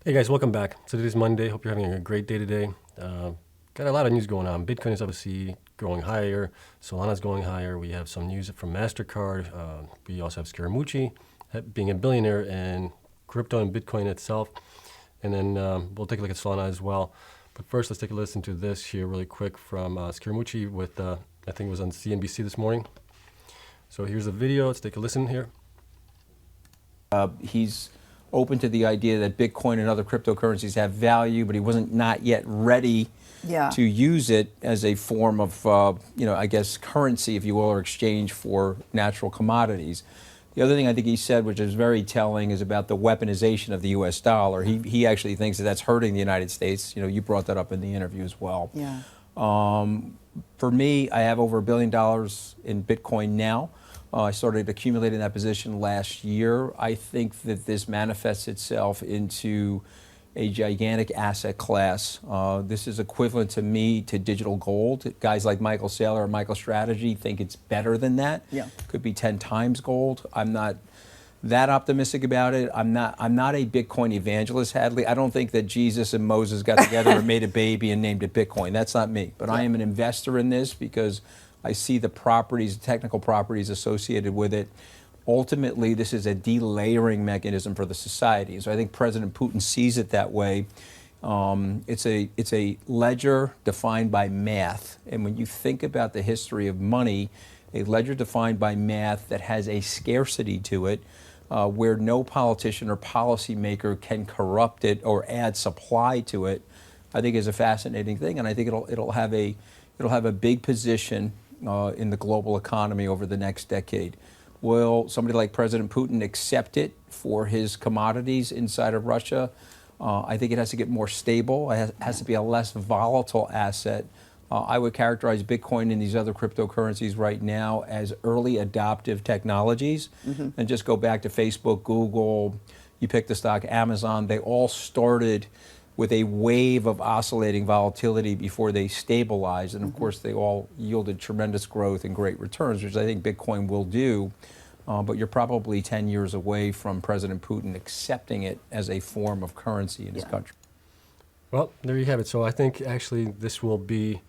Hey guys, welcome back. So today's Monday. Hope you're having a great day today. Got a lot of news going on. Bitcoin is obviously going higher. Solana's going higher. We have some news from Mastercard. We also have Scaramucci being a billionaire in crypto and Bitcoin itself. And then we'll take a look at Solana as well. But first, let's take a listen to this here really quick from Scaramucci with, I think it was on CNBC this morning. So here's the video. Let's take a listen here. He's open to the idea that Bitcoin and other cryptocurrencies have value, but he wasn't not yet ready to use it as a form of, I guess, currency, if you will, or exchange for natural commodities. The other thing I think he said, which is very telling, is about the weaponization of the U.S. dollar. He actually thinks that that's hurting the United States. You know, you brought that up in the interview as well. Yeah. For me, I have over $1 billion in Bitcoin now. I started accumulating that position last year. I think that this manifests itself into a gigantic asset class. This is equivalent to me to digital gold. Guys like Michael Saylor or MicroStrategy think it's better than that. Yeah. Could be 10 times gold. I'm not that optimistic about it. I'm not a Bitcoin evangelist, Hadley. I don't think that Jesus and Moses got together and made a baby and named it Bitcoin. That's not me. But I am an investor in this because I see the properties, technical properties associated with it. Ultimately, this is a delayering mechanism for the society. So I think President Putin sees it that way. It's a ledger defined by math. And when you think about the history of money, a ledger defined by math that has a scarcity to it, where no politician or policymaker can corrupt it or add supply to it, I think is a fascinating thing. And I think it'll have a big position in the global economy over the next decade. Will somebody like President Putin accept it for his commodities inside of Russia? I think it has to get more stable. It has to be a less volatile asset. I would characterize Bitcoin and these other cryptocurrencies right now as early adoptive technologies. And just go back to Facebook, Google, you pick the stock, Amazon, they all started with a wave of oscillating volatility before they stabilized. And of course, they all yielded tremendous growth and great returns, which I think Bitcoin will do. But you're probably 10 years away from President Putin accepting it as a form of currency in his country. Well, there you have it. So I think actually this will be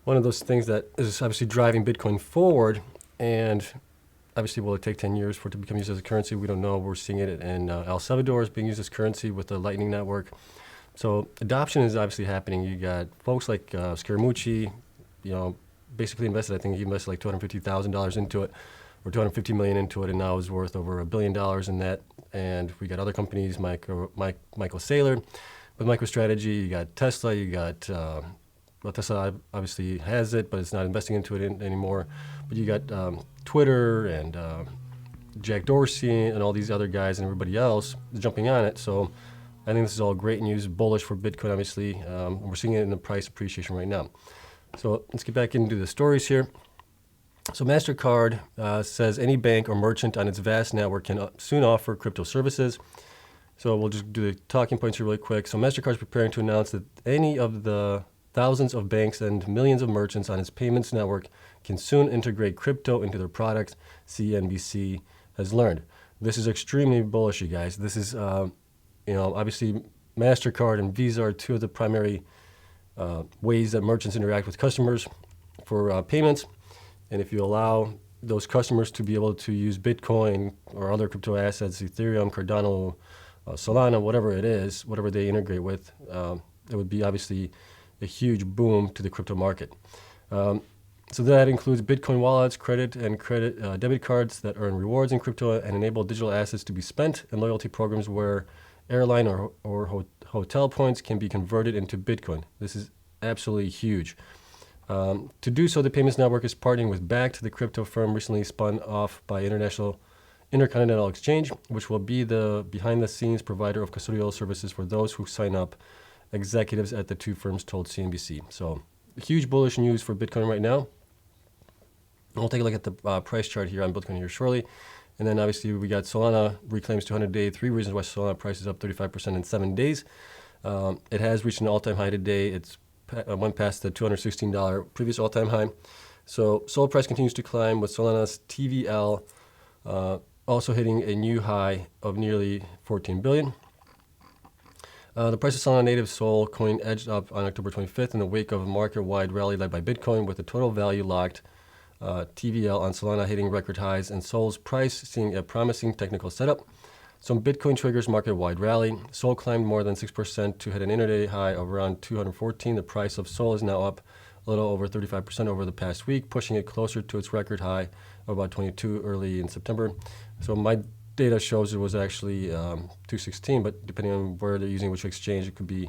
one of those things that is obviously driving Bitcoin forward. And obviously, will it take 10 years for it to become used as a currency? We don't know. We're seeing it in El Salvador is being used as currency with the Lightning Network. So adoption is obviously happening. You got folks like Scaramucci, basically invested. I think he invested like $250,000 into it, or $250 million into it, and now is worth over $1 billion in that. And we got other companies, Michael Saylor with MicroStrategy. You got Tesla. You got Tesla obviously has it, but it's not investing into it anymore. But you got Twitter and Jack Dorsey and all these other guys and everybody else jumping on it. So I think this is all great news, bullish for Bitcoin, obviously. We're seeing it in the price appreciation right now. So let's get back into the stories here. So Mastercard says any bank or merchant on its vast network can soon offer crypto services. So we'll just do the talking points here really quick. So Mastercard is preparing to announce that any of the thousands of banks and millions of merchants on its payments network can soon integrate crypto into their products, CNBC has learned. This is extremely bullish, you guys. This is obviously, Mastercard and Visa are two of the primary ways that merchants interact with customers for payments. And if you allow those customers to be able to use Bitcoin or other crypto assets, Ethereum, Cardano, Solana, whatever it is, whatever they integrate with, it would be obviously a huge boom to the crypto market. So that includes Bitcoin wallets, credit debit cards that earn rewards in crypto and enable digital assets to be spent, and loyalty programs where airline or hotel points can be converted into Bitcoin. This is absolutely huge. To do so, the payments network is partnering with Bakkt, the crypto firm recently spun off by Intercontinental Exchange, which will be the behind-the-scenes provider of custodial services for those who sign up, executives at the two firms told CNBC. So huge bullish news for Bitcoin right now. We'll take a look at the price chart here on Bitcoin here shortly. And then obviously we got Solana reclaims 200-day, 3 reasons why Solana price is up 35% in 7 days. It has reached an all-time high today. It's went past the $216 previous all-time high. So Sol price continues to climb with Solana's TVL also hitting a new high of nearly $14 billion. The price of Solana native Sol coin edged up on October 25th in the wake of a market-wide rally led by Bitcoin, with the total value locked TVL on Solana hitting record highs and Sol's price seeing a promising technical setup. Some Bitcoin triggers market-wide rally. Sol climbed more than 6% to hit an intraday high of around 214. The price of Sol is now up a little over 35% over the past week, pushing it closer to its record high of about 22 early in September. So my data shows it was actually 216, but depending on where they're using which exchange, it could be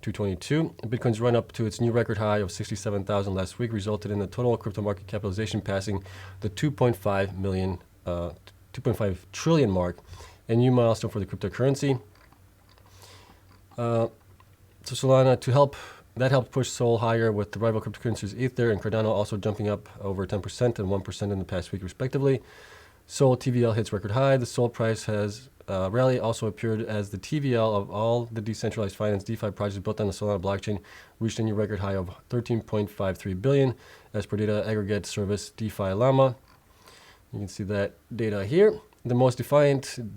222. Bitcoin's run up to its new record high of 67,000 last week resulted in the total crypto market capitalization passing the 2.5 trillion mark, a new milestone for the cryptocurrency. So Solana helped push Sol higher, with the rival cryptocurrencies Ether and Cardano also jumping up over 10% and 1% in the past week respectively. Sol TVL hits record high. The Sol price has rally also appeared as the TVL of all the decentralized finance DeFi projects built on the Solana blockchain reached a new record high of 13.53 billion as per data aggregate service DeFi Llama. You can see that data here. The most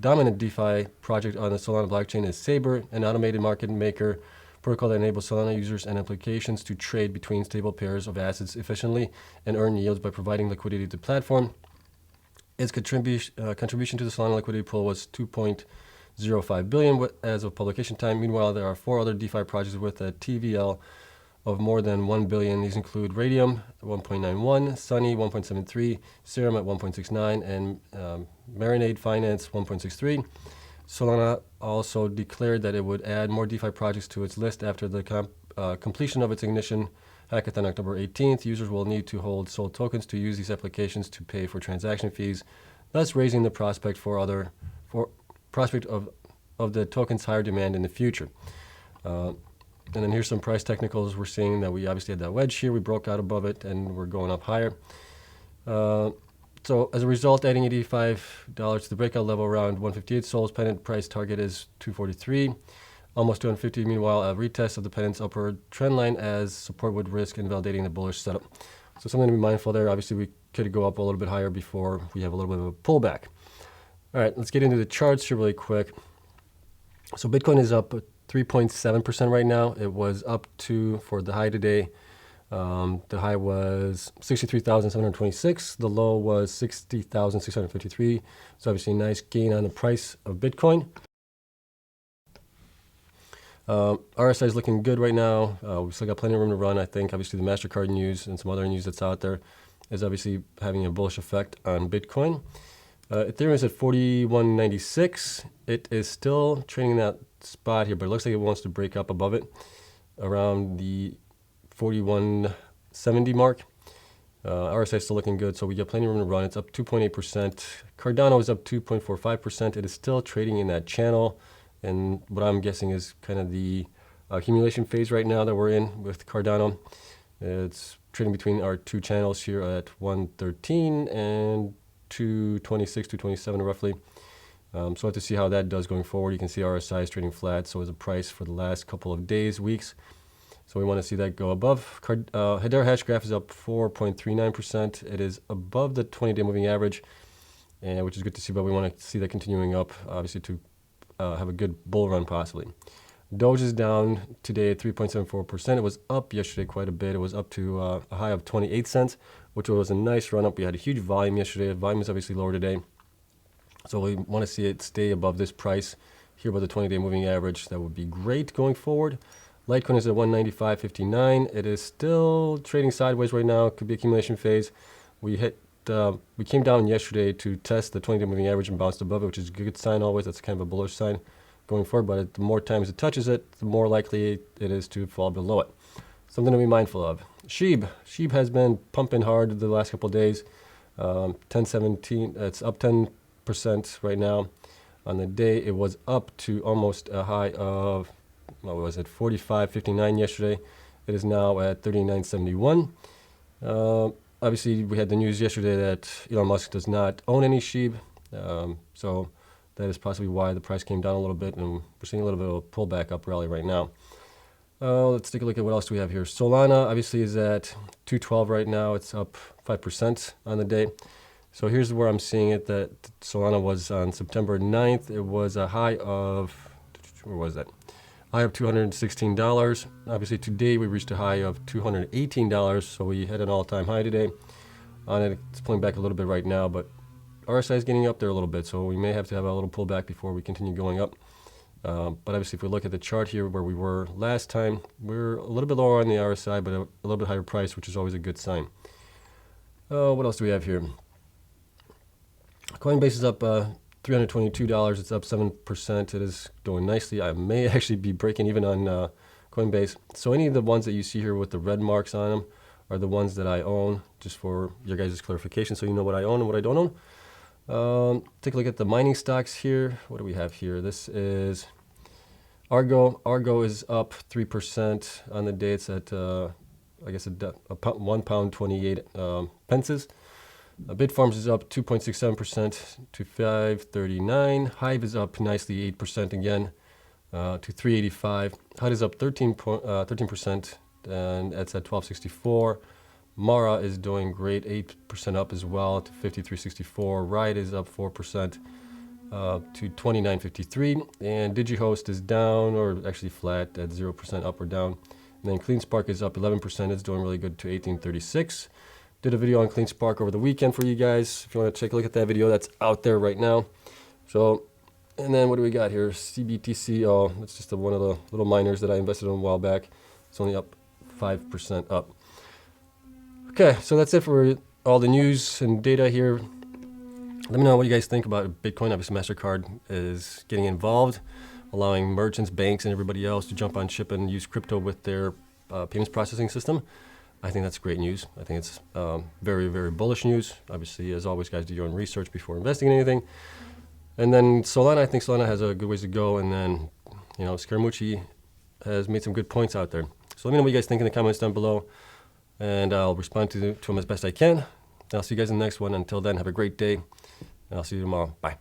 dominant DeFi project on the Solana blockchain is Saber, an automated market maker protocol that enables Solana users and applications to trade between stable pairs of assets efficiently and earn yields by providing liquidity to the platform. Its contribution to the Solana liquidity pool was 2.05 billion as of publication time. Meanwhile, there are 4 other DeFi projects with a TVL of more than 1 billion. These include Radium 1.91, Sunny 1.73, Serum at 1.69, and Marinade Finance 1.63. Solana also declared that it would add more DeFi projects to its list after the completion of its ignition hackathon October 18th. Users will need to hold Sol tokens to use these applications to pay for transaction fees, thus raising the prospect of the token's higher demand in the future. And then here's some price technicals. We're seeing that we obviously had that wedge here. We broke out above it and we're going up higher. So as a result, adding $85 to the breakout level around 158. Sol's pennant price target is 243. Almost 250. Meanwhile, a retest of the pennant's upward trend line as support would risk invalidating the bullish setup. So something to be mindful there. Obviously, we could go up a little bit higher before we have a little bit of a pullback. All right, let's get into the charts here really quick. So Bitcoin is up 3.7% right now. It was up for the high today. The high was 63,726. The low was 60,653. So obviously a nice gain on the price of Bitcoin. RSI is looking good right now. We've still got plenty of room to run, I think. Obviously, the Mastercard news and some other news that's out there is obviously having a bullish effect on Bitcoin. Ethereum is at 41.96. It is still trading in that spot here, but it looks like it wants to break up above it around the 41.70 mark. RSI is still looking good, so we got plenty of room to run. It's up 2.8%. Cardano is up 2.45%. It is still trading in that channel. And what I'm guessing is kind of the accumulation phase right now that we're in with Cardano. It's trading between our two channels here at 113 and 226, 227 roughly. So we'll have to see how that does going forward. You can see RSI is trading flat, so is the price for the last couple of days, weeks. So we want to see that go above. Hedera hash graph is up 4.39%. It is above the 20-day moving average, which is good to see, but we want to see that continuing up, obviously, to have a good bull run possibly. Doge is down today at 3.74%. It was up yesterday quite a bit. It was up to a high of 28 cents, which was a nice run up. We had a huge volume yesterday. The volume is obviously lower today. So we want to see it stay above this price here by the 20-day moving average. That would be great going forward. Litecoin is at 195.59. It is still trading sideways right now. It could be accumulation phase. We came down yesterday to test the 20-day moving average and bounced above it, which is a good sign always. That's kind of a bullish sign going forward. But the more times it touches it, the more likely it is to fall below it. Something to be mindful of. SHIB has been pumping hard the last couple of days. 10.17. It's up 10% right now. On the day, it was up to almost a high of, what was it, 45.59 yesterday. It is now at 39.71. Obviously, we had the news yesterday that Elon Musk does not own any SHIB. So that is possibly why the price came down a little bit, and we're seeing a little bit of a pullback up rally right now. Let's take a look at what else do we have here. Solana obviously is at 212 right now. It's up 5% on the day. So here's where I'm seeing it, that Solana was on September 9th. It was a high of, where was that? high of $216. Obviously today we reached a high of $218, so we hit an all-time high today. On it, it's pulling back a little bit right now, but RSI is getting up there a little bit, so we may have to have a little pullback before we continue going up. But obviously if we look at the chart here where we were last time, we're a little bit lower on the RSI, but a little bit higher price, which is always a good sign. What else do we have here? Coinbase is up $322. It's up 7%. It is doing nicely. I may actually be breaking even on Coinbase. So any of the ones that you see here with the red marks on them are the ones that I own, just for your guys' clarification, so you know what I own and what I don't own. Take a look at the mining stocks here. What do we have here? This is Argo. Argo is up 3% on the day. It's at, I guess, £1.28 pences. Bitfarms is up 2.67% to 539. Hive is up nicely 8% again to 385. HUD is up 13%, and that's at 1264. Mara is doing great, 8% up as well to 5364. Riot is up 4% to 2953. And DigiHost is down, or actually flat at 0% up or down. And then CleanSpark is up 11%. It's doing really good to 1836. Did a video on CleanSpark over the weekend for you guys. If you want to take a look at that video, that's out there right now. So, and then what do we got here? CBTC. Oh, it's just one of the little miners that I invested in a while back. It's only up 5% up. Okay, so that's it for all the news and data here. Let me know what you guys think about Bitcoin. Obviously, Mastercard is getting involved, allowing merchants, banks, and everybody else to jump on ship and use crypto with their payments processing system. I think that's great news. I think it's very, very bullish news. Obviously, as always, guys, do your own research before investing in anything. And then Solana, I think Solana has a good ways to go. And then, Scaramucci has made some good points out there. So let me know what you guys think in the comments down below, and I'll respond to them as best I can. And I'll see you guys in the next one. Until then, have a great day, and I'll see you tomorrow. Bye.